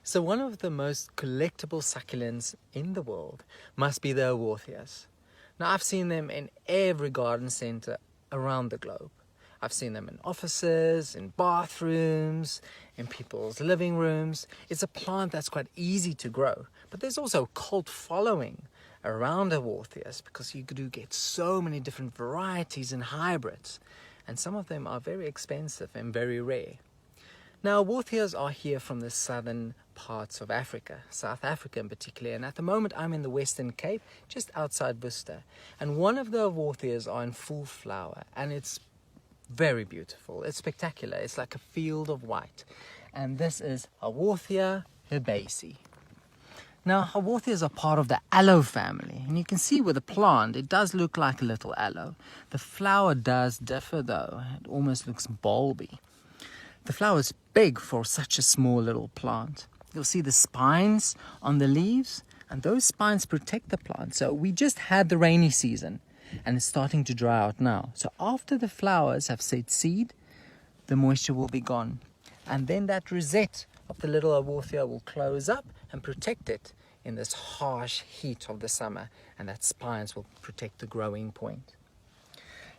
So one of the most collectible succulents in the world must be the Haworthias. Now I've seen them in every garden centre around the globe. I've seen them in offices, in bathrooms, in people's living rooms. It's a plant that's quite easy to grow, but there's also a cult following around Haworthias because you do get so many different varieties and hybrids, and some of them are very expensive and very rare. Now, Haworthias are here from the southern parts of Africa, South Africa in particular, and at the moment I'm in the Western Cape, just outside Worcester, and one of the Haworthias are in full flower, and it's very beautiful. It's spectacular. It's like a field of white, and this is Haworthia herbaceae. Now, Haworthias are part of the aloe family, and you can see with the plant, it does look like a little aloe. The flower does differ though. It almost looks bulby. The flower is big for such a small little plant. You'll see the spines on the leaves, and those spines protect the plant. So we just had the rainy season, and it's starting to dry out now. So after the flowers have set seed, the moisture will be gone. And then that rosette of the little Haworthia will close up and protect it in this harsh heat of the summer, and that spines will protect the growing point.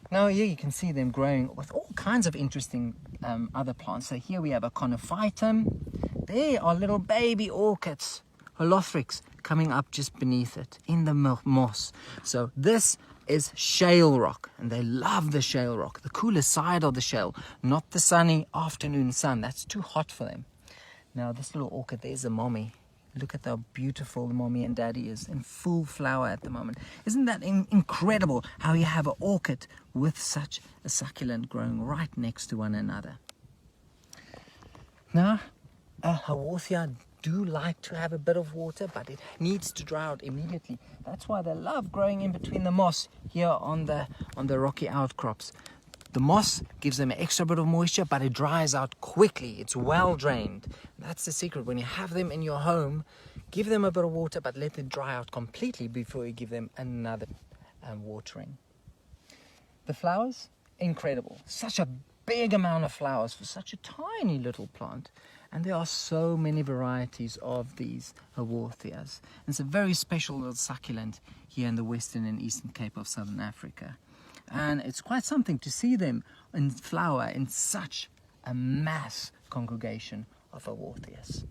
Now here you can see them growing with all kinds of interesting other plants. So here we have a conophytum. There are little baby orchids, Holothrix, coming up just beneath it in the moss. So this is shale rock, and they love the shale rock, the cooler side of the shale, not the sunny afternoon sun. That's too hot for them. Now this little orchid, there's a mommy. Look at how beautiful the mommy and daddy is, in full flower at the moment. Isn't that incredible how you have an orchid with such a succulent growing right next to one another? Now, a Haworthia do like to have a bit of water, but it needs to dry out immediately. That's why they love growing in between the moss here on the rocky outcrops. The moss gives them an extra bit of moisture, but it dries out quickly. It's well drained. That's the secret. When you have them in your home, give them a bit of water, but let them dry out completely before you give them another watering. The flowers, incredible. Such a big amount of flowers for such a tiny little plant. And there are so many varieties of these Haworthias. It's a very special little succulent here in the Western and Eastern Cape of Southern Africa. And it's quite something to see them in flower in such a mass congregation of Haworthias.